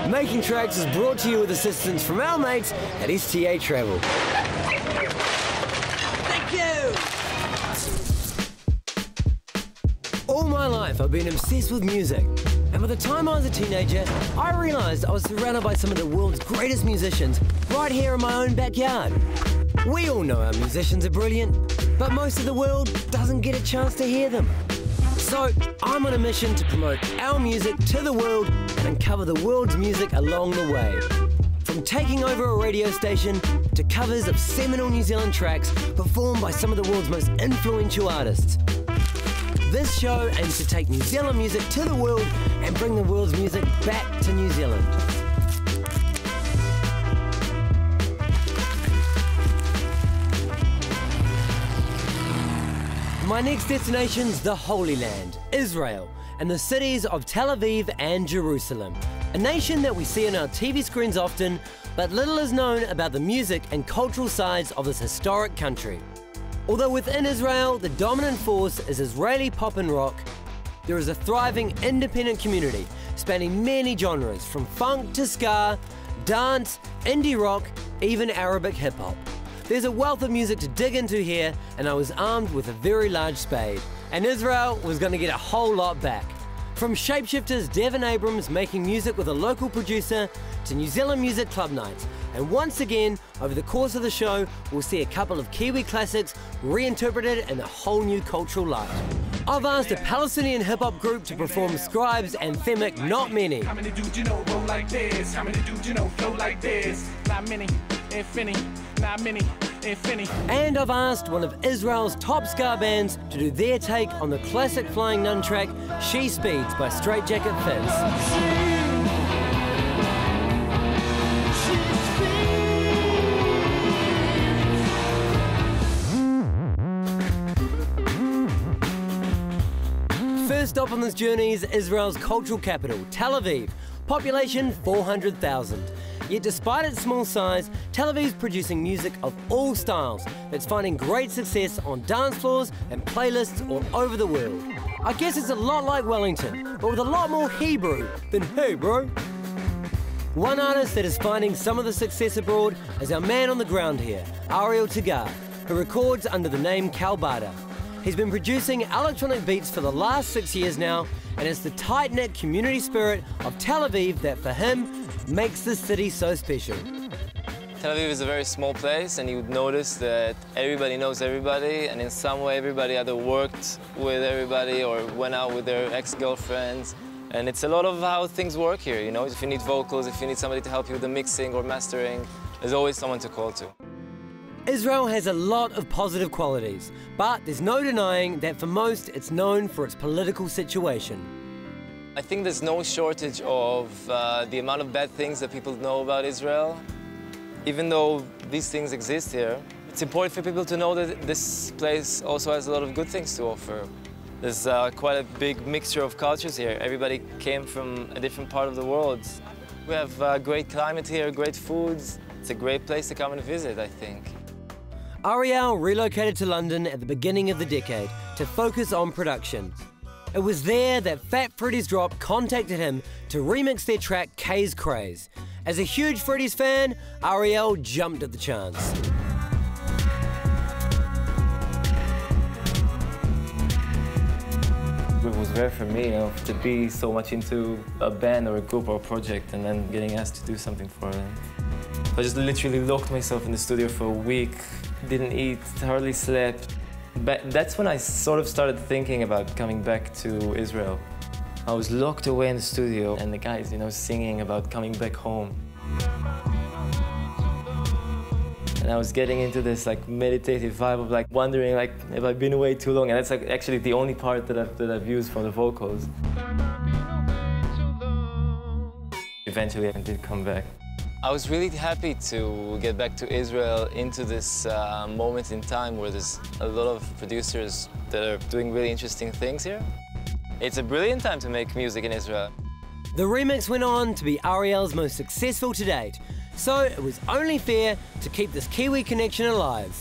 Making Tracks is brought to you with assistance from our mates at STA Travel. Thank you! All my life I've been obsessed with music, and by the time I was a teenager, I realised I was surrounded by some of the world's greatest musicians right here in my own backyard. We all know our musicians are brilliant, but most of the world doesn't get a chance to hear them. So I'm on a mission to promote our music to the world and uncover the world's music along the way. From taking over a radio station to covers of seminal New Zealand tracks performed by some of the world's most influential artists. This show aims to take New Zealand music to the world and bring the world's music back to New Zealand. My next destination's the Holy Land, Israel, and the cities of Tel Aviv and Jerusalem. A nation that we see on our TV screens often, but little is known about the music and cultural sides of this historic country. Although within Israel, the dominant force is Israeli pop and rock, there is a thriving independent community spanning many genres from funk to ska, dance, indie rock, even Arabic hip-hop. There's a wealth of music to dig into here, and I was armed with a very large spade. And Israel was going to get a whole lot back. From Shapeshifters Devin Abrams making music with a local producer to New Zealand Music Club nights. And once again, over the course of the show, we'll see a couple of Kiwi classics reinterpreted in a whole new cultural light. I've asked a Palestinian hip-hop group to perform Scribe's anthemic Not Many. How many dudes you know roll like this? How many dudes you know flow like this? Not many, infinity, not many, infinity. And I've asked one of Israel's top ska bands to do their take on the classic Flying Nun track She Speeds by Straight Jacket Fizz. First stop on this journey is Israel's cultural capital, Tel Aviv, population 400,000. Yet despite its small size, Tel Aviv's producing music of all styles that's finding great success on dance floors and playlists all over the world. I guess it's a lot like Wellington, but with a lot more Hebrew than hey bro. One artist that is finding some of the success abroad is our man on the ground here, Ariel Tagar, who records under the name Kalbada. He's been producing electronic beats for the last 6 years now, and it's the tight-knit community spirit of Tel Aviv that, for him, makes the city so special. Tel Aviv is a very small place, and you would notice that everybody knows everybody, and in some way everybody either worked with everybody or went out with their ex-girlfriends. And it's a lot of how things work here, you know? If you need vocals, if you need somebody to help you with the mixing or mastering, there's always someone to call to. Israel has a lot of positive qualities, but there's no denying that for most it's known for its political situation. I think there's no shortage of the amount of bad things that people know about Israel. Even though these things exist here, it's important for people to know that this place also has a lot of good things to offer. There's quite a big mixture of cultures here. Everybody came from a different part of the world. We have great climate here, great foods. It's a great place to come and visit, I think. Ariel relocated to London at the beginning of the decade to focus on production. It was there that Fat Freddy's Drop contacted him to remix their track K's Craze. As a huge Freddy's fan, Ariel jumped at the chance. It was rare for me, you know, to be so much into a band or a group or a project and then getting asked to do something for them. I just literally locked myself in the studio for a week, didn't eat, hardly slept. But that's when I sort of started thinking about coming back to Israel. I was locked away in the studio and the guys, you know, singing about coming back home. And I was getting into this like meditative vibe of like wondering like, have I been away too long? And that's like actually the only part that I've used for the vocals. Eventually I did come back. I was really happy to get back to Israel into this moment in time where there's a lot of producers that are doing really interesting things here. It's a brilliant time to make music in Israel. The remix went on to be Ariel's most successful to date, so it was only fair to keep this Kiwi connection alive.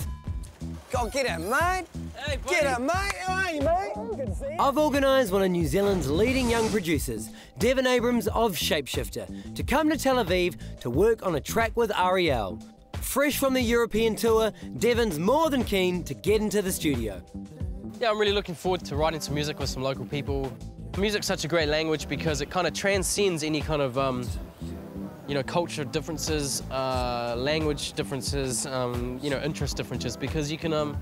Go get it, mate. Hey, buddy. Get it, mate. How are you, mate? Good to see I've organised one of New Zealand's leading young producers, Devon Abrams of Shapeshifter, to come to Tel Aviv to work on a track with Ariel. Fresh from the European tour, Devon's more than keen to get into the studio. Yeah, I'm really looking forward to writing some music with some local people. Music's such a great language because it kind of transcends any kind of, you know, culture differences, language differences, you know, interest differences, because you can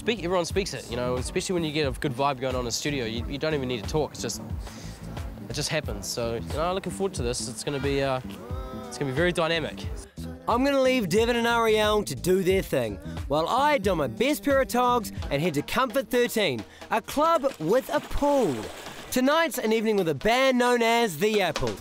everyone speaks it, you know, especially when you get a good vibe going on in the studio. You don't even need to talk, it just happens. So, you know, I'm looking forward to this. It's gonna be very dynamic. I'm going to leave Devon and Ariel to do their thing, while I don my best pair of togs and head to Comfort 13, a club with a pool. Tonight's an evening with a band known as The Apple.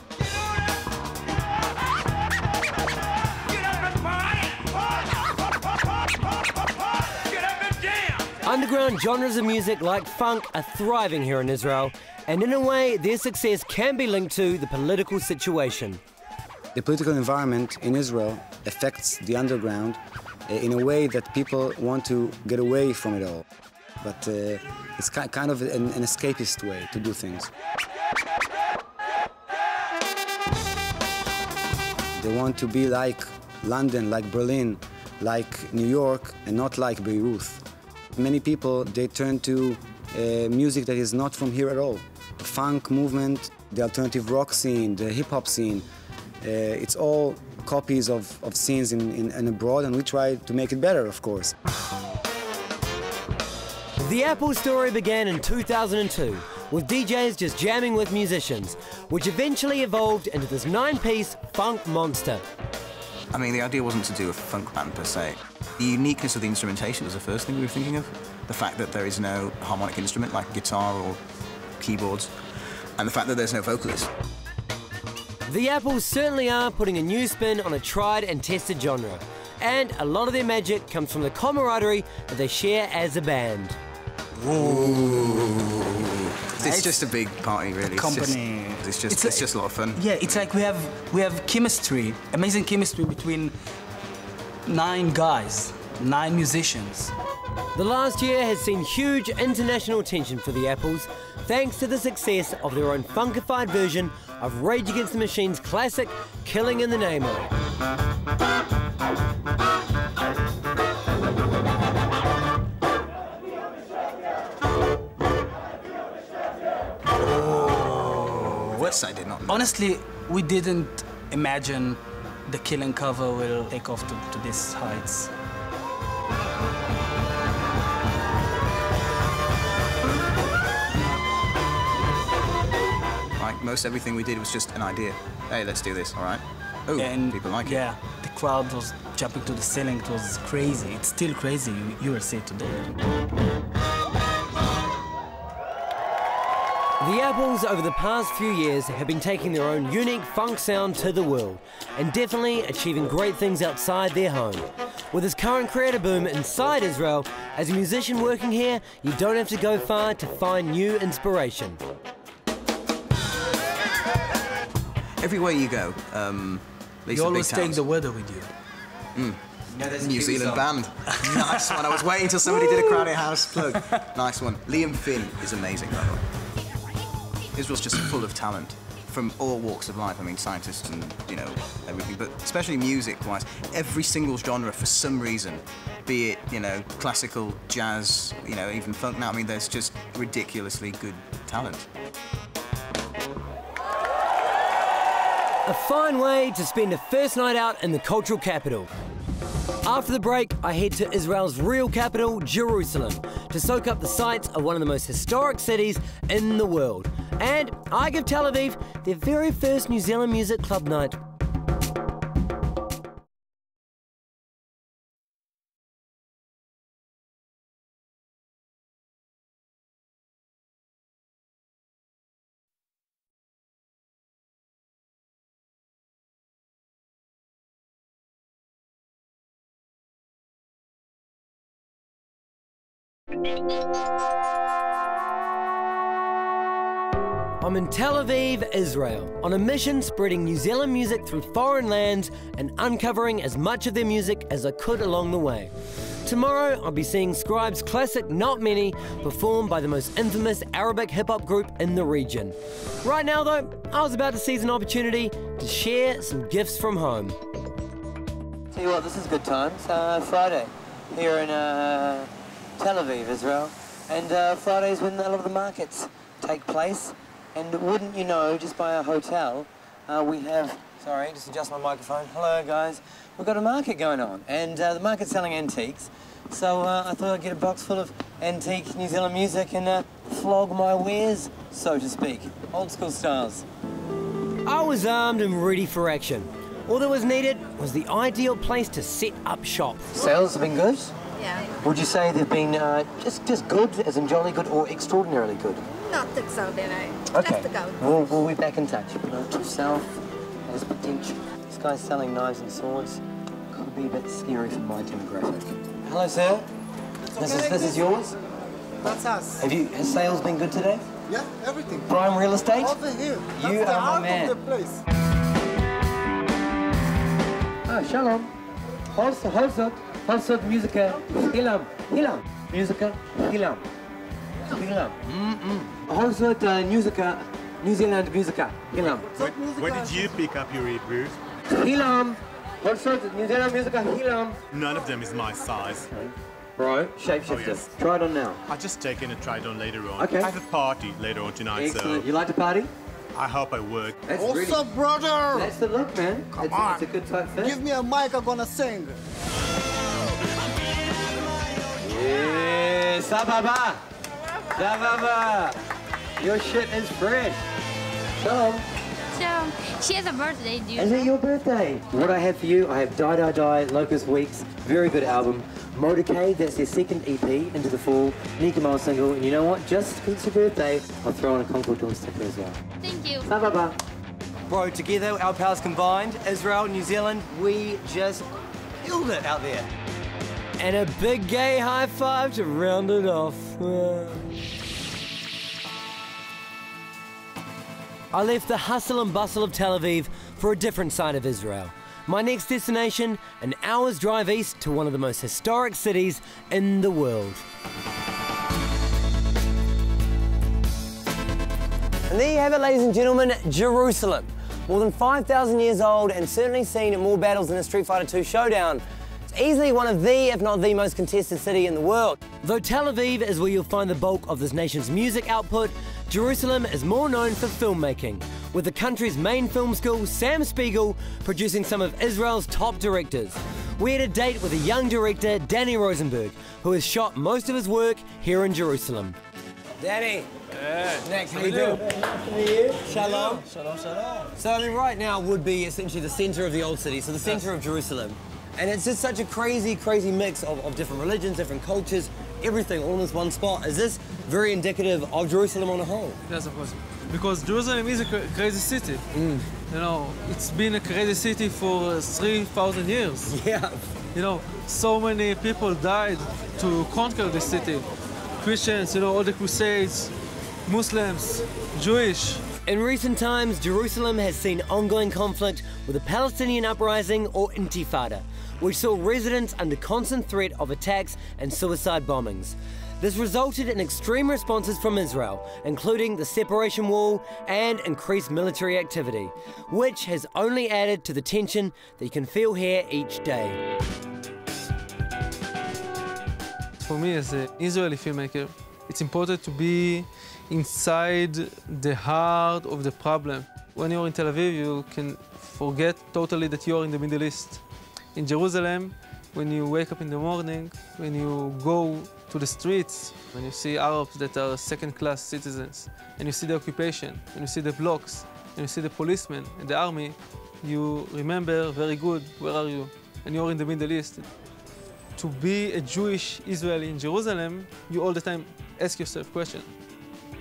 Underground genres of music like funk are thriving here in Israel, and in a way, their success can be linked to the political situation. The political environment in Israel affects the underground in a way that people want to get away from it all. But it's kind of an escapist way to do things. They want to be like London, like Berlin, like New York, and not like Beirut. Many people, they turn to music that is not from here at all. The funk movement, the alternative rock scene, the hip-hop scene, it's all copies of scenes in abroad, and we try to make it better, of course. The Apple story began in 2002, with DJs just jamming with musicians, which eventually evolved into this 9-piece funk monster. I mean, the idea wasn't to do a funk band per se. The uniqueness of the instrumentation was the first thing we were thinking of. The fact that there is no harmonic instrument like guitar or keyboards, and the fact that there's no vocalist. The Apples certainly are putting a new spin on a tried and tested genre, and a lot of their magic comes from the camaraderie that they share as a band. It's just a big party, really. Company. It's just a lot of fun. Yeah, it's like we have chemistry, amazing chemistry between 9 guys, 9 musicians. The last year has seen huge international attention for the Apples, thanks to the success of their own funkified version of Rage Against the Machine's classic Killing in the Name of. West I did not know. Honestly, we didn't imagine the Killing cover will take off to these heights. Most everything we did was just an idea. Hey, let's do this, all right? Oh, and people like it. Yeah, the crowd was jumping to the ceiling. It was crazy. It's still crazy. You will see it today. The Apples, over the past few years, have been taking their own unique funk sound to the world, and definitely achieving great things outside their home. With this current creator boom inside Israel, as a musician working here, you don't have to go far to find new inspiration. Everywhere you go, you always take the weather with you. New Zealand band. Nice one. I was waiting until somebody did a Crowded House plug. Nice one. Liam Finn is amazing, by the way. Israel's just full of talent from all walks of life. I mean, scientists and, you know, everything, but especially music-wise, every single genre for some reason, be it, you know, classical, jazz, you know, even funk now. I mean, there's just ridiculously good talent. A fine way to spend a first night out in the cultural capital. After the break, I head to Israel's real capital, Jerusalem, to soak up the sights of one of the most historic cities in the world. And I give Tel Aviv their very first New Zealand music club night. I'm in Tel Aviv, Israel, on a mission spreading New Zealand music through foreign lands and uncovering as much of their music as I could along the way. Tomorrow, I'll be seeing Scribe's classic Not Many performed by the most infamous Arabic hip-hop group in the region. Right now, though, I was about to seize an opportunity to share some gifts from home. Tell you what, this is good times. Friday, here in Tel Aviv, Israel. And Friday's when a lot of the markets take place. And wouldn't you know, just by our hotel, we have... Sorry, just adjust my microphone. Hello, guys. We've got a market going on, and the market's selling antiques. So I thought I'd get a box full of antique New Zealand music and flog my wares, so to speak. Old school styles. I was armed and ready for action. All that was needed was the ideal place to set up shop. Sales have been good? Yeah. Would you say they've been just good, as in jolly good, or extraordinarily good? Not extraordinary. Okay. Just good. We'll be back in touch. Note to self has potential. This guy's selling knives and swords. Could be a bit scary for my demographic. Hello, sir. This is yours? That's us. Has sales been good today? Yeah, everything. Prime real estate? Over here. That's You the are my heart man. of the place. Ah, shalom. Holsot musica hilam. Musica hilam. Holsot musica, New Zealand musica hilam. Where did you pick up your Hebrew? Hilam. Holsot New Zealand musica hilam. None of them is my size. Bro, shapeshifter. Oh, yes. Try it on now. I'll just take it and try it on later on. Okay. I have a party later on tonight, Excellent. so You like to party? I hope I work. That's What's really, up, brother? that's the look, man. Come it's, on. It's a good type fit. Give me a mic, I'm gonna sing. Yeah, sababa. Sababa. Your shit is fresh. Shalom. So, she has a birthday, dude. Is it your birthday? What I have for you, I have Die Die Die, Locust Weeks, very good album. Motorcade, that's their second EP, Into the Fall, Nika Mile single, and you know what? Just because it's your birthday, I'll throw in a Concord Dawn sticker as well. Thank you. Sababa. Bro, together, our powers combined, Israel, New Zealand, we just killed it out there. And a big gay high five to round it off. I left the hustle and bustle of Tel Aviv for a different side of Israel. My next destination, an hour's drive east to one of the most historic cities in the world. And there you have it, ladies and gentlemen, Jerusalem. More than 5,000 years old and certainly seen more battles than a Street Fighter II showdown. It's easily one of the, if not the most contested city in the world. Though Tel Aviv is where you'll find the bulk of this nation's music output, Jerusalem is more known for filmmaking, with the country's main film school, Sam Spiegel, producing some of Israel's top directors. We had a date with a young director, Danny Rosenberg, who has shot most of his work here in Jerusalem. Danny. Next, how you doing? How are you? Shalom. Shalom, shalom. So, I mean, right now would be essentially the center of the old city, so the center of Jerusalem. And it's just such a crazy, crazy mix of different religions, different cultures, everything all in this one spot. Is this very indicative of Jerusalem on a whole? Yes, of course. Because Jerusalem is a crazy city. You know, it's been a crazy city for 3,000 years. Yeah. You know, so many people died to conquer the city. Christians, you know, all the Crusades, Muslims, Jewish. In recent times, Jerusalem has seen ongoing conflict with the Palestinian uprising, or Intifada, which saw residents under constant threat of attacks and suicide bombings. This resulted in extreme responses from Israel, including the separation wall and increased military activity, which has only added to the tension that you can feel here each day. For me, as an Israeli filmmaker, it's important to be inside the heart of the problem. When you're in Tel Aviv, you can forget totally that you're in the Middle East. In Jerusalem, when you wake up in the morning, when you go to the streets, when you see Arabs that are second-class citizens, and you see the occupation, and you see the blocks, and you see the policemen and the army, you remember very good, where are you? And you're in the Middle East. To be a Jewish Israeli in Jerusalem, you all the time ask yourself question.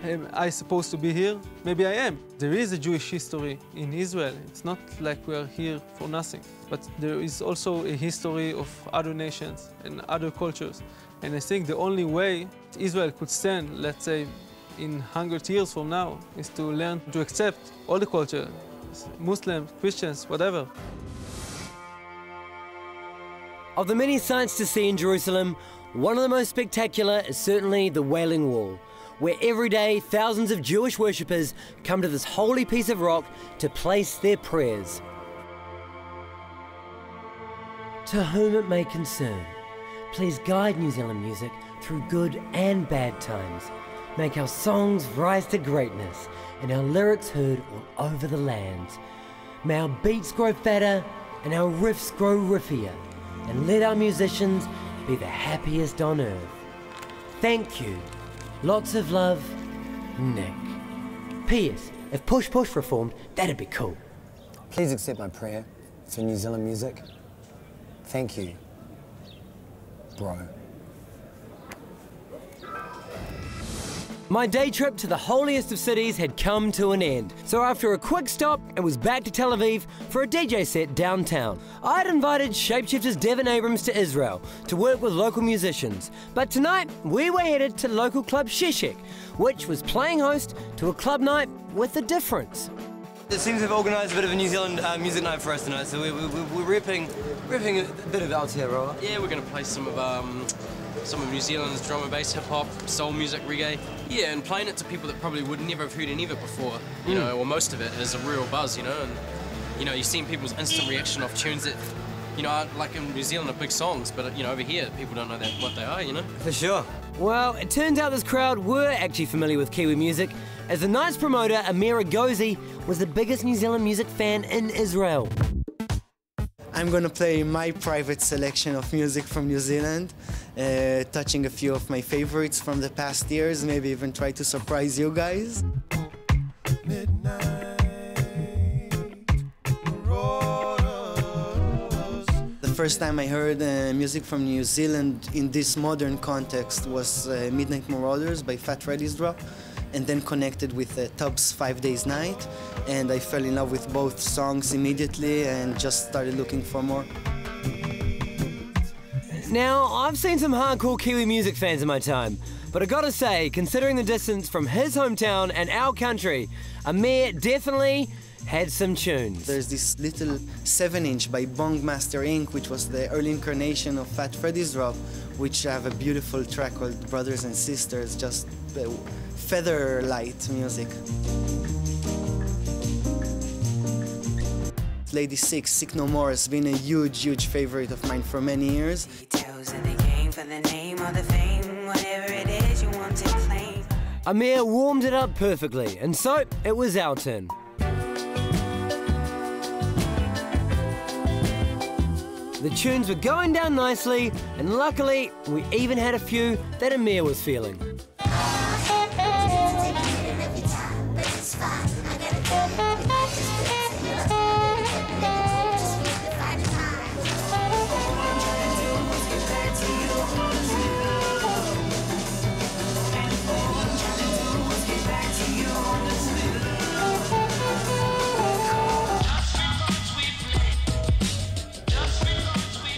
Am I supposed to be here? Maybe I am. There is a Jewish history in Israel. It's not like we are here for nothing. But there is also a history of other nations and other cultures. And I think the only way Israel could stand, let's say, in 100 years from now, is to learn to accept all the culture, Muslims, Christians, whatever. Of the many sights to see in Jerusalem, one of the most spectacular is certainly the Wailing Wall, where every day thousands of Jewish worshippers come to this holy piece of rock to place their prayers. To whom it may concern, please guide New Zealand music through good and bad times. Make our songs rise to greatness and our lyrics heard all over the land. May our beats grow fatter and our riffs grow riffier, and let our musicians be the happiest on earth. Thank you. Lots of love, Nick. P.S. If Push Push reformed, that'd be cool. Please accept my prayer for New Zealand music. Thank you, bro. My day trip to the holiest of cities had come to an end, so after a quick stop, it was back to Tel Aviv for a DJ set downtown. I had invited Shapeshifters Devin Abrams to Israel to work with local musicians, but tonight we were headed to local club Sheshek, which was playing host to a club night with a difference. It seems they've organised a bit of a New Zealand music night for us tonight, so we're ripping a bit of Aotearoa. Yeah, we're going to play some of New Zealand's drum and bass, hip hop, soul music, reggae. Yeah, and playing it to people that probably would never have heard any of it before, you know, or most of it is a real buzz, you know, and you know, you've seen people's instant reaction off tunes that, you know, like in New Zealand are big songs, but you know, over here people don't know what they are, you know. For sure. Well, it turns out this crowd were actually familiar with Kiwi music, as the night's promoter, Amir Agozi, was the biggest New Zealand music fan in Israel. I'm gonna play my private selection of music from New Zealand, touching a few of my favorites from the past years, maybe even try to surprise you guys. The first time I heard music from New Zealand in this modern context was Midnight Marauders by Fat Freddy's Drop, and then connected with Tubbs' 5 Days Night, and I fell in love with both songs immediately and just started looking for more. Now, I've seen some hardcore Kiwi music fans in my time, but I gotta say, considering the distance from his hometown and our country, Amir definitely had some tunes. There's this little 7-inch by Bongmaster Inc., which was the early incarnation of Fat Freddy's Drop, which have a beautiful track called Brothers and Sisters, just feather light music. Lady Six, Sick No More, has been a huge favorite of mine for many years. Amir warmed it up perfectly, and so it was our turn. The tunes were going down nicely, and luckily, we even had a few that Amir was feeling.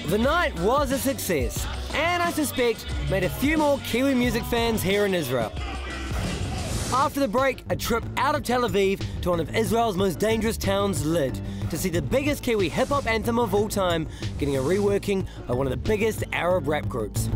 The night was a success, and I suspect made a few more Kiwi music fans here in Israel. After the break, a trip out of Tel Aviv to one of Israel's most dangerous towns, Lid, to see the biggest Kiwi hip-hop anthem of all time getting a reworking by one of the biggest Arab rap groups.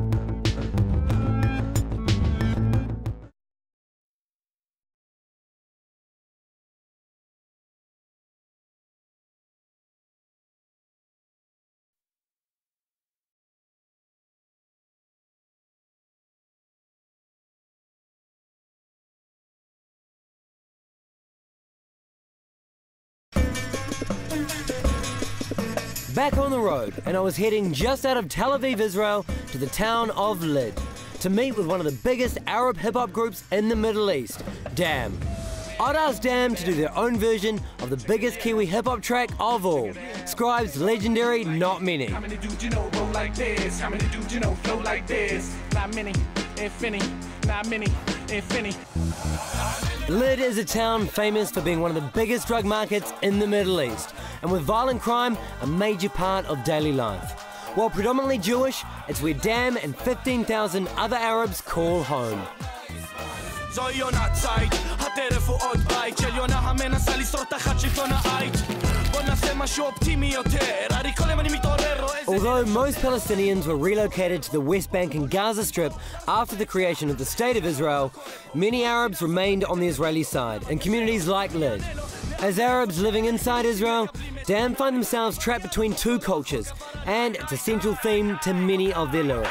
Back on the road, and I was heading just out of Tel Aviv, Israel, to the town of Lid, to meet with one of the biggest Arab hip-hop groups in the Middle East, Damn. I'd asked Damn to do their own version of the biggest Kiwi hip-hop track of all, Scribe's legendary Not Many. How many dudes you know roll like this? How many dudes you know flow like this? Not many, if any, not many, if any. Lid is a town famous for being one of the biggest drug markets in the Middle East, and with violent crime a major part of daily life. While predominantly Jewish, it's where Damn and 15,000 other Arabs call home. זו יונה צייד, הטרף הוא עוד בית של יונה המנסה לשרוד תחת שלטון העית. בוא נעשה משהו אופטימי יותר, הרי כל יום אני מתעורר רואה Although most Palestinians were relocated to the West Bank and Gaza Strip after the creation of the State of Israel, many Arabs remained on the Israeli side in communities like Lid. As Arabs living inside Israel, Dam find themselves trapped between two cultures, and it's a central theme to many of their lyrics.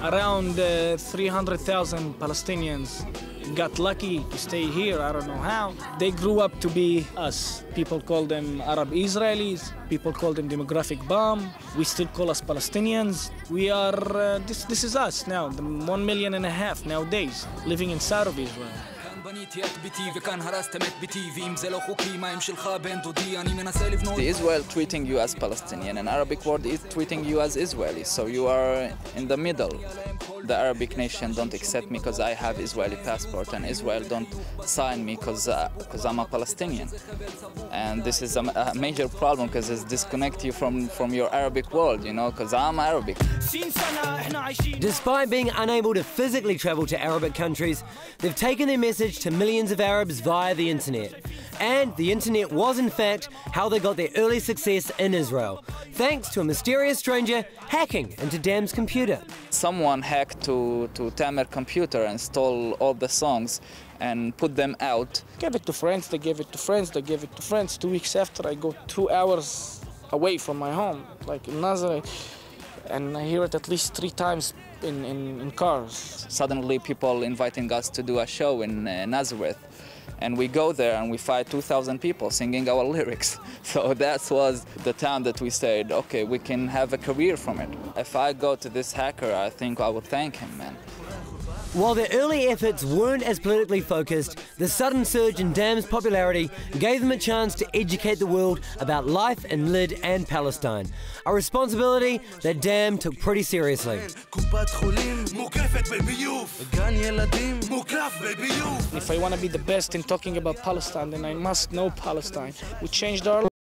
Around 300,000 Palestinians got lucky to stay here. I don't know how. They grew up to be us. People call them Arab Israelis. People call them demographic bomb. We still call us Palestinians. We are, this is us now, the 1.5 million nowadays, living inside of Israel. The Israel treating you as Palestinian and Arabic world is treating you as Israeli, so you are in the middle. The Arabic nation don't accept me because I have Israeli passport, and Israel don't sign me because I'm a Palestinian. And this is a major problem because it disconnects you from your Arabic world, you know, because I'm Arabic. Despite being unable to physically travel to Arabic countries, they've taken their message to millions of Arabs via the internet. And the internet was, in fact, how they got their early success in Israel, thanks to a mysterious stranger hacking into Dam's computer. Someone hacked to Tamer's computer and stole all the songs and put them out. Gave it to friends, they gave it to friends, they gave it to friends. 2 weeks after, I go 2 hours away from my home, like in Nazareth, and I hear it at least 3 times in cars. Suddenly people inviting us to do a show in Nazareth, and we go there and we find 2,000 people singing our lyrics. So that was the time that we said, okay, we can have a career from it. If I go to this hacker, I think I would thank him, man. While their early efforts weren't as politically focused, the sudden surge in Dam's popularity gave them a chance to educate the world about life in Lid and Palestine, a responsibility that Dam took pretty seriously. If I want to be the best in talking about Palestine, then I must know Palestine. We changed our